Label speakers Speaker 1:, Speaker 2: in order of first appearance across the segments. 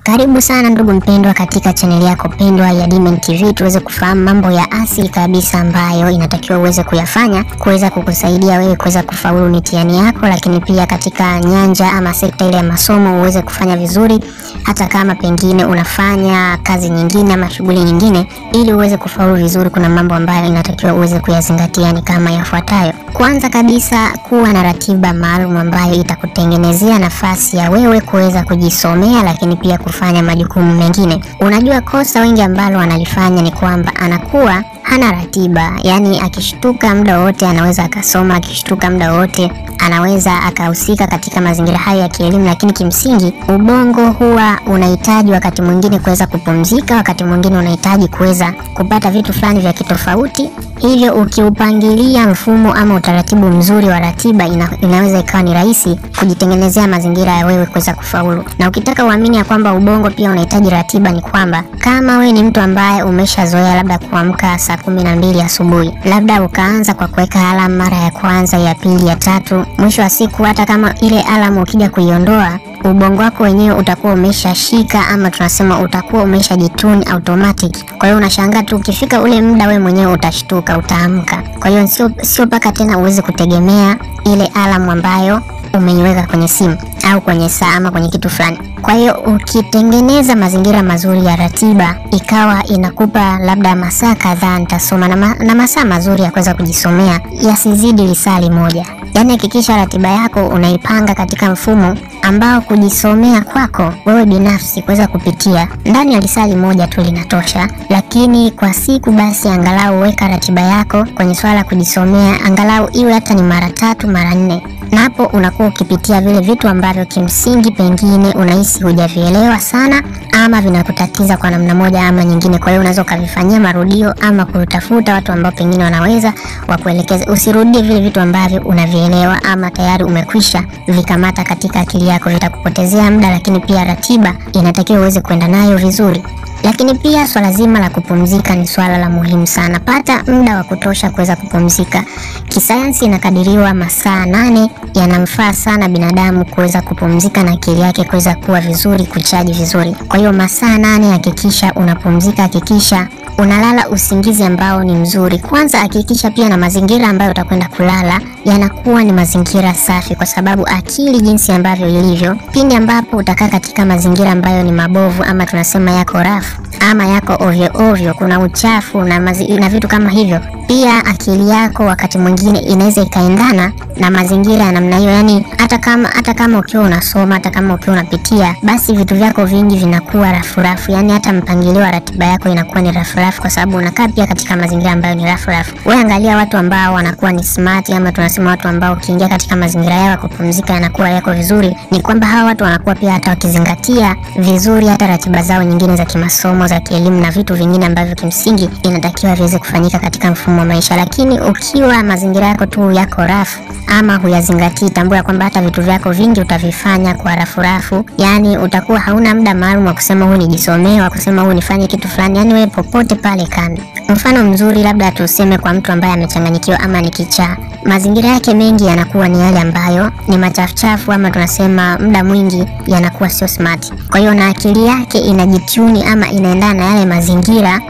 Speaker 1: Karibu sana ndugu mpendwa katika chaneli yako pendwa ya Dimen TV, tuweze kufahamu mambo ya asili kabisa ambayo inatakiwa uweze kuyafanya kuweza kukusaidia wewe kuweza kufaulu mitihani yako, lakini pia katika nyanja ama sekta ile ya masomo uweze kufanya vizuri, hata kama pengine unafanya kazi nyingine ama shughuli nyingine, ili uweze kufaulu vizuri. Kuna mambo ambayo inatakiwa uweze kuyazingatia, ni kama yafuatayo. Kwanza kabisa, kuwa na ratiba maalum ambayo itakutengenezea nafasi ya wewe kuweza kujisomea, lakini pia kufanya majukumu mengine. Unajua kosa wengi ambalo wanalifanya ni kwamba anakuwa hana ratiba, yani akishtuka muda wote anaweza akasoma, akishtuka muda wote anaweza akahusika katika mazingira hayo ya kielimu, lakini kimsingi ubongo huwa unahitaji wakati mwingine kuweza kupumzika, wakati mwingine unahitaji kuweza kupata vitu fulani vya kitofauti. Hivyo ukiupangilia mfumo ama utaratibu mzuri wa ratiba, inaweza ikawa ni rahisi kujitengenezea mazingira ya wewe kuweza kufaulu. Na ukitaka uamini ya kwamba ubongo pia unahitaji ratiba, ni kwamba kama wewe ni mtu ambaye umeshazoea labda kuamka saa 12 asubuhi, labda ukaanza kwa kuweka alarm mara ya kwanza, ya pili, ya tatu, mwisho wa siku hata kama ile alarm ukija kuiondoa, ubongo wako wenyewe utakuwa umeshashika, ama tunasema utakuwa umeshajitune automatic. Kwa hiyo unashangaa tu ukifika ule muda wewe mwenyewe utashtuka, utaamka. Kwa hiyo sio paka tena uweze kutegemea ile alarm ambayo umeiweka kwenye simu au kwenye saa ama kwenye kitu fulani. Kwa hiyo ukitengeneza mazingira mazuri ya ratiba, ikawa inakupa labda masaa kadhaa nitasoma na masaa mazuri ya kuweza kujisomea yasizidi lisali moja. Yani hakikisha ratiba yako unaipanga katika mfumo ambao kujisomea kwako wewe binafsi kuweza kupitia ndani ya lisali moja tu linatosha, lakini kwa siku basi angalau weka ratiba yako kwenye swala kujisomea angalau iwe hata ni mara 3 mara 4, na hapo unakuwa ukipitia vile vitu ambavyo kimsingi pengine unahisi hujavielewa sana ama vinakutatiza kwa namna moja ama nyingine. Kwa hiyo unaweza ukavifanyia marudio ama kutafuta watu ambao pengine wanaweza wakuelekeze. Usirudie vile vitu ambavyo unavielewa ama tayari umekwisha vikamata katika akili yako, vitakupotezea muda, lakini pia ratiba inatakiwa uweze kwenda nayo vizuri. Lakini pia swala zima la kupumzika ni swala la muhimu sana. Pata muda wa kutosha kuweza kupumzika. Kisayansi inakadiriwa masaa 8 yanamfaa sana binadamu kuweza kupumzika na akili yake kuweza kuwa vizuri, kuchaji vizuri. Kwa hiyo masaa 8 hakikisha unapumzika, hakikisha unalala usingizi ambao ni mzuri. Kwanza hakikisha pia na mazingira ambayo utakwenda kulala yanakuwa ni mazingira safi, kwa sababu akili jinsi ambavyo ilivyo, pindi ambapo utakaa katika mazingira ambayo ni mabovu ama tunasema yako rafu ama yako ovyo, kuna uchafu na vitu kama hivyo, pia akili yako wakati mwingine inaweza ikaendana na mazingira ya namna hiyo. Yani hata kama ukiwa unasoma, hata kama ukiwa unapitia, basi vitu vyako vingi vinakuwa rafu. Yani hata mpangilio wa ratiba yako inakuwa ni rafu, kwa sababu unakaa pia katika mazingira ambayo ni rafu. Wewe angalia watu ambao wanakuwa ni smart, ama tunasema watu ambao ukiingia katika mazingira yao kupumzika yanakuwa yako vizuri, ni kwamba hawa watu wanakuwa pia hata wakizingatia vizuri hata ratiba zao nyingine za kimasomo, za kielimu na vitu vingine ambavyo kimsingi inatakiwa viweze kufanyika katika mfumo wa maisha. Lakini ukiwa mazingira yako tu yako rafu ama huyazingatii, tambua kwamba hata vitu vyako vingi utavifanya kwa rafu. Yani utakuwa hauna muda maalum wa kusema huu nijisomee, wa kusema huu nifanye kitu fulani. Yani wewe popote pale kambi. Mfano mzuri labda tuseme kwa mtu ambaye amechanganyikiwa ama ni kichaa, mazingira yake mengi yanakuwa ni yale ambayo ni machafu ama tunasema muda mwingi yanakuwa sio smart. Kwa hiyo na akili yake inajituni ama inaendana na yale mazingira.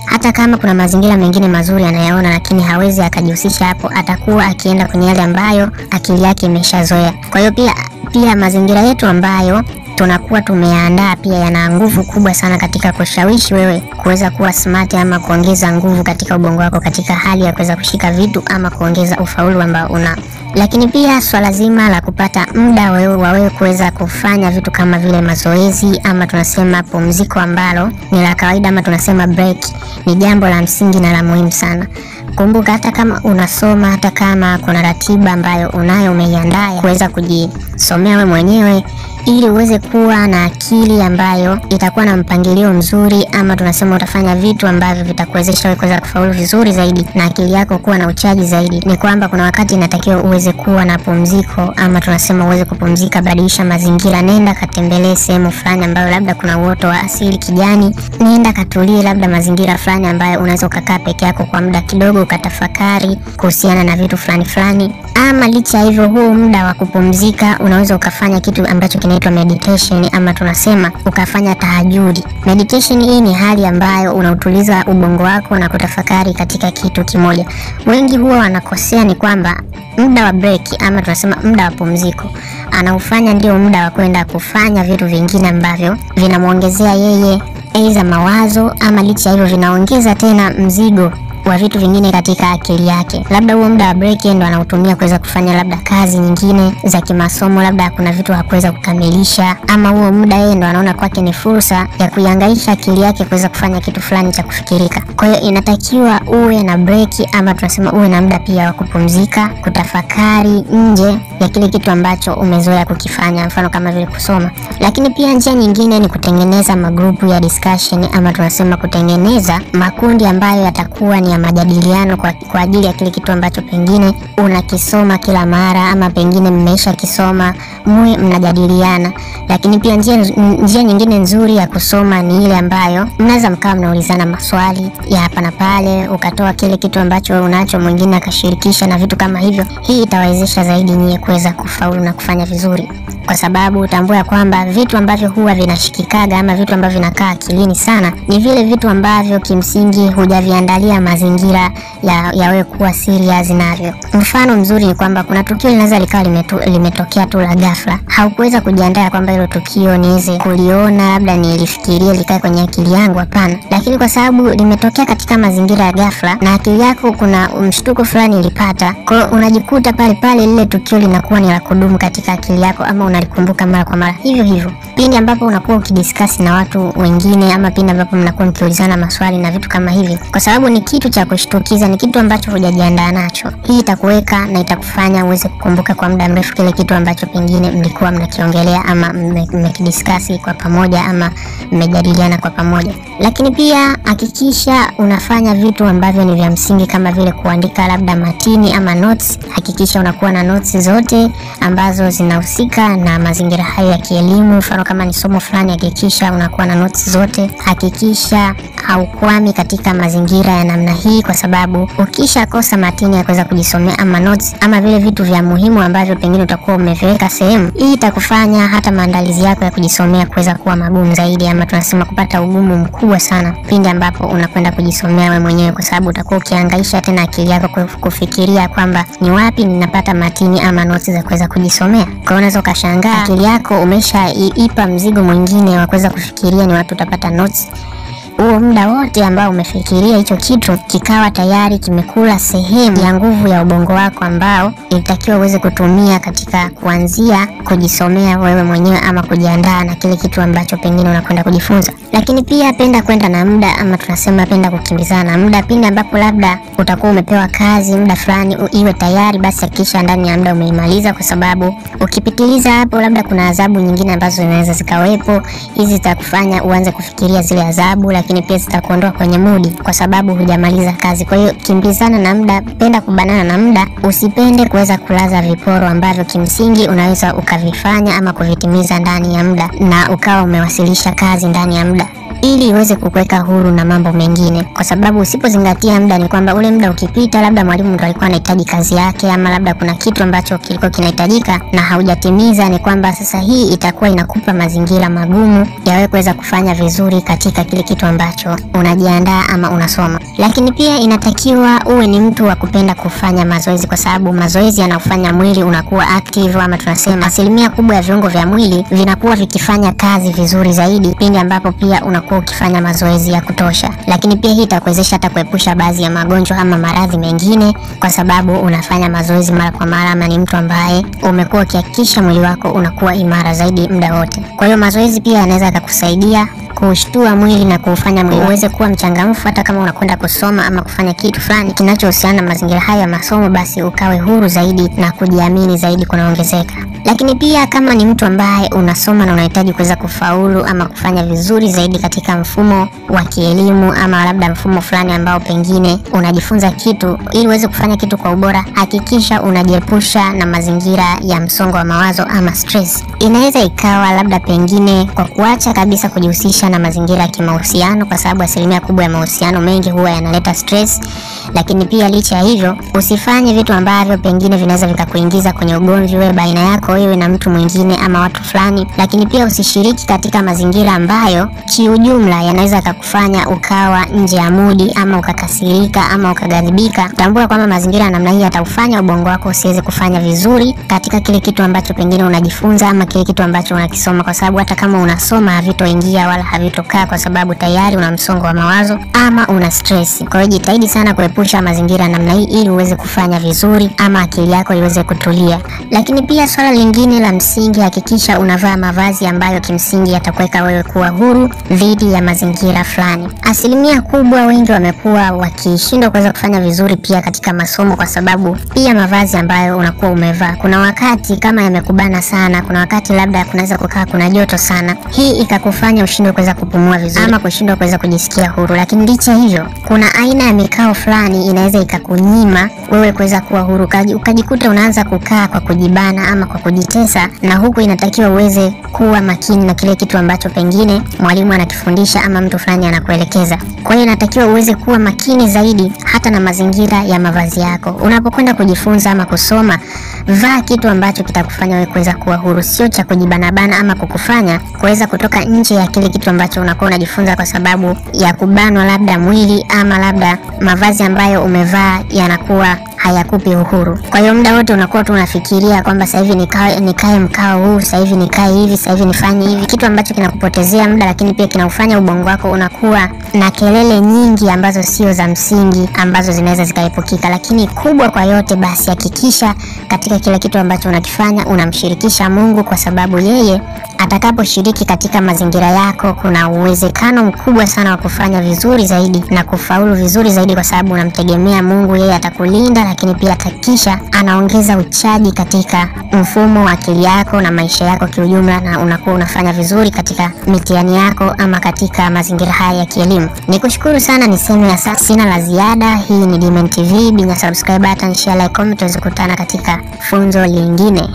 Speaker 1: Hata kama kuna mazingira mengine mazuri anayaona, lakini hawezi akajihusisha hapo, atakuwa akienda kwenye yale ambayo akili yake imeshazoea. Kwa hiyo pia mazingira yetu ambayo tunakuwa tumeandaa pia yana nguvu kubwa sana katika kushawishi wewe kuweza kuwa smart ama kuongeza nguvu katika ubongo wako katika hali ya kuweza kushika vitu ama kuongeza ufaulu ambao una. Lakini pia swala zima la kupata muda wa wewe kuweza kufanya vitu kama vile mazoezi ama tunasema pumziko ambalo ni la kawaida ama tunasema break, ni jambo la msingi na la muhimu sana. Kumbuka hata kama unasoma, hata kama kuna ratiba ambayo umeiandaa kuweza kujisomea wewe mwenyewe, ili uweze kuwa na akili ambayo itakuwa na mpangilio mzuri, ama tunasema utafanya vitu ambavyo vitakuwezesha wewe kuweza kufaulu vizuri zaidi na akili yako kuwa na uchaji zaidi, ni kwamba kuna wakati inatakiwa uweze kuwa na pumziko, ama tunasema uweze kupumzika. Badilisha mazingira, nenda katembelee sehemu fulani ambayo labda kuna uoto wa asili kijani, nenda katulie labda mazingira fulani ambayo unaweza ukakaa peke yako kwa muda kidogo ukatafakari kuhusiana na vitu fulani. Ama licha hivyo, huu muda wa kupumzika unaweza ukafanya kitu ambacho inaitwa meditation, ama tunasema ukafanya tahajudi. Meditation hii ni hali ambayo unautuliza ubongo wako na kutafakari katika kitu kimoja. Wengi huwa wanakosea ni kwamba muda wa break ama tunasema muda wa pumziko anaufanya ndio muda wa kwenda kufanya vitu vingine ambavyo vinamuongezea yeye aidha mawazo, ama licha hivyo vinaongeza tena mzigo wa vitu vingine katika akili yake. Labda huo muda wa break ndo anautumia kuweza kufanya labda kazi nyingine za kimasomo, labda kuna vitu hakuweza kukamilisha, ama huo muda yeye ndo anaona kwake ni fursa ya kuihangaisha akili yake kuweza kufanya kitu fulani cha kufikirika. Kwa hiyo inatakiwa uwe na break, ama tunasema uwe na muda pia wa kupumzika, kutafakari nje ya kile kitu ambacho umezoea kukifanya, mfano kama vile kusoma. Lakini pia njia nyingine ni kutengeneza magrupu ya discussion, ama tunasema kutengeneza makundi ambayo yatakuwa ni ya majadiliano kwa ajili ya kile kitu ambacho pengine unakisoma kila mara, ama pengine mmesha kisoma muwe mnajadiliana. Lakini pia njia nyingine nzuri ya kusoma ni ile ambayo mnaweza mkawa mnaulizana maswali ya hapa na pale, ukatoa kile kitu ambacho unacho, mwingine akashirikisha na vitu kama hivyo. Hii itawezesha zaidi nyie kuweza kufaulu na kufanya vizuri, kwa sababu utambua kwamba vitu ambavyo huwa vinashikikaga ama vitu ambavyo vinakaa akilini sana ni vile vitu ambavyo kimsingi hujaviandalia mazingira ya wewe kuwa serious navyo. Mfano mzuri ni kwamba kuna tukio linaweza likawa limetokea tu la ghafla, haukuweza kujiandaa kwamba hilo tukio niweze kuliona, labda nilifikiria likae kwenye akili yangu, hapana. Lakini kwa sababu limetokea katika mazingira ya ghafla na akili yako kuna mshtuko fulani ilipata, kwa hiyo unajikuta pale lile tukio linakuwa ni la kudumu katika akili yako, ama unalikumbuka mara kwa mara. Hivyo pindi ambapo unakuwa ukidiscuss na watu wengine, ama pindi ambapo mnakuwa mkiulizana maswali na vitu kama hivi, kwa sababu ni kitu cha kushtukiza, ni kitu ambacho hujajiandaa nacho, hii itakuweka na itakufanya uweze kukumbuka kwa muda mrefu kile kitu ambacho pengine mlikuwa mnakiongelea ama mmekidiscuss kwa pamoja, ama mmejadiliana kwa pamoja. Lakini pia hakikisha unafanya vitu ambavyo ni vya msingi kama vile kuandika labda matini ama notes. Hakikisha unakuwa na notes zote ambazo zinahusika na mazingira hayo ya kielimu. Mfano kama ni somo fulani, hakikisha unakuwa na notes zote. Hakikisha haukwami katika mazingira ya namna hii, kwa sababu ukisha kosa matini ya kuweza kujisomea ama notes ama vile vitu vya muhimu ambavyo pengine utakuwa umeviweka sehemu, hii itakufanya hata maandalizi yako ya kujisomea kuweza kuwa magumu zaidi, ama tunasema kupata ugumu mkubwa sana pindi ambapo unakwenda kujisomea wewe mwenyewe, kwa sababu utakuwa ukihangaisha tena akili yako kufikiria kwamba ni wapi ninapata matini ama notes za kuweza kujisomea. Kwa hiyo unaweza ukashangaa akili yako umeshaipa mzigo mwingine wa kuweza kufikiria ni wapi utapata notes. Huo muda wote ambao umefikiria hicho kitu kikawa tayari kimekula sehemu ya nguvu ya ubongo wako ambao ilitakiwa uweze kutumia katika kuanzia kujisomea wewe mwenyewe ama kujiandaa na kile kitu ambacho pengine unakwenda kujifunza. Lakini pia penda kwenda na muda, ama tunasema penda kukimbizana na muda. Pindi ambapo labda utakuwa umepewa kazi muda fulani iwe tayari, basi hakikisha ndani ya muda umeimaliza, kwa sababu ukipitiliza hapo labda kuna adhabu nyingine ambazo zinaweza zikawepo. Hizi zitakufanya uanze kufikiria zile adhabu, lakini pia zitakuondoa kwenye mudi kwa sababu hujamaliza kazi. Kwa hiyo kimbizana na muda, penda kubanana na muda, usipende kuweza kulaza viporo ambavyo kimsingi unaweza ukavifanya ama kuvitimiza ndani ya muda na ukawa umewasilisha kazi ndani ya muda, ili iweze kukuweka huru na mambo mengine. Kwa sababu usipozingatia muda ni kwamba ule muda ukipita, labda mwalimu ndo alikuwa anahitaji kazi yake, ama labda kuna kitu ambacho kilikuwa kinahitajika na haujatimiza, ni kwamba sasa hii itakuwa inakupa mazingira magumu ya wewe kuweza kufanya vizuri katika kile kitu ambacho unajiandaa ama unasoma. Lakini pia inatakiwa uwe ni mtu wa kupenda kufanya mazoezi, kwa sababu mazoezi yanafanya mwili unakuwa active, ama tunasema asilimia kubwa ya viungo vya mwili vinakuwa vikifanya kazi vizuri zaidi pindi ambapo pia unakuwa ukifanya mazoezi ya kutosha. Lakini pia hii itakuwezesha hata kuepusha baadhi ya magonjwa ama maradhi mengine, kwa sababu unafanya mazoezi mara kwa mara, ama ni mtu ambaye umekuwa ukihakikisha mwili wako unakuwa imara zaidi muda wote. Kwa hiyo mazoezi pia yanaweza kukusaidia kushtua mwili na kufanya mwili uweze kuwa mchangamfu. Hata kama unakwenda kusoma ama kufanya kitu fulani kinachohusiana na mazingira haya ya masomo, basi ukawe huru zaidi na kujiamini zaidi kunaongezeka. Lakini pia kama ni mtu ambaye unasoma na unahitaji kuweza kufaulu ama kufanya vizuri zaidi katika mfumo wa kielimu, ama labda mfumo fulani ambao pengine unajifunza kitu ili uweze kufanya kitu kwa ubora, hakikisha unajiepusha na mazingira ya msongo wa mawazo ama stress. Inaweza ikawa labda pengine kwa kuacha kabisa kujihusisha na mazingira ya kimahusiano, kwa sababu asilimia kubwa ya mahusiano mengi huwa yanaleta stress. Lakini pia licha ya hivyo, usifanye vitu ambavyo pengine vinaweza vikakuingiza kwenye ugomvi wewe baina yako yako wewe na mtu mwingine ama watu fulani, lakini pia usishiriki katika mazingira ambayo kiujumla yanaweza kukufanya ukawa nje ya mudi ama ukakasirika ama ukaghadhibika. Tambua kwamba mazingira ya namna hii yatakufanya ubongo wako usiweze kufanya vizuri katika kile kitu ambacho pengine unajifunza ama kile kitu ambacho unakisoma, kwa sababu hata kama unasoma havitoingia wala havitokaa, kwa sababu tayari una msongo wa mawazo ama una stress. Kwa hiyo jitahidi sana kuepusha mazingira ya namna hii ili uweze kufanya vizuri ama akili yako iweze kutulia. Lakini pia swala lingine la msingi, hakikisha unavaa mavazi ambayo kimsingi yatakuweka wewe kuwa huru dhidi ya mazingira fulani. Asilimia kubwa wengi wamekuwa wakishindwa kuweza kufanya vizuri pia katika masomo, kwa sababu pia mavazi ambayo unakuwa umevaa, kuna wakati kama yamekubana sana, kuna wakati labda kunaweza kukaa kuna joto sana, hii ikakufanya ushindwe kuweza kupumua vizuri ama kushindwa kuweza kujisikia huru. Lakini licha hivyo, kuna aina ya mikao fulani inaweza ikakunyima wewe kuweza kuwa huru, ukajikuta unaanza kukaa kwa kujibana ama kwa kujitesa, na huku inatakiwa uweze kuwa makini na kile kitu ambacho pengine mwalimu anakifundisha ama mtu fulani anakuelekeza. Kwa hiyo inatakiwa uweze kuwa makini zaidi hata na mazingira ya mavazi yako. Unapokwenda kujifunza ama kusoma, vaa kitu ambacho kitakufanya wewe kuweza kuwa huru, sio cha kujibanabana ama kukufanya kuweza kutoka nje ya kile kitu ambacho unakuwa unajifunza kwa sababu ya kubanwa labda mwili ama labda mavazi ambayo umevaa yanakuwa hayakupi uhuru. Kwa hiyo muda wote unakuwa tu unafikiria kwamba sasa hivi nikae mkao huu, sasa hivi nikae hivi, sasa hivi nifanye hivi, kitu ambacho kinakupotezea muda, lakini pia kinaufanya ubongo wako unakuwa na kelele nyingi ambazo sio za msingi, ambazo zinaweza zikaepukika. Lakini kubwa kwa yote, basi hakikisha katika kila kitu ambacho unakifanya unamshirikisha Mungu, kwa sababu yeye atakaposhiriki katika mazingira yako, kuna uwezekano mkubwa sana wa kufanya vizuri zaidi na kufaulu vizuri zaidi, kwa sababu unamtegemea Mungu. Yeye atakulinda, lakini pia atakisha anaongeza uchaji katika mfumo wa akili yako na maisha yako kiujumla, na unakuwa unafanya vizuri katika mitihani yako ama katika mazingira haya ya kielimu. Nikushukuru sana, niseme sasa sina la ziada. Hii ni Dmen TV, binya subscribe button, share, like, comment, tuweze kukutana katika funzo lingine.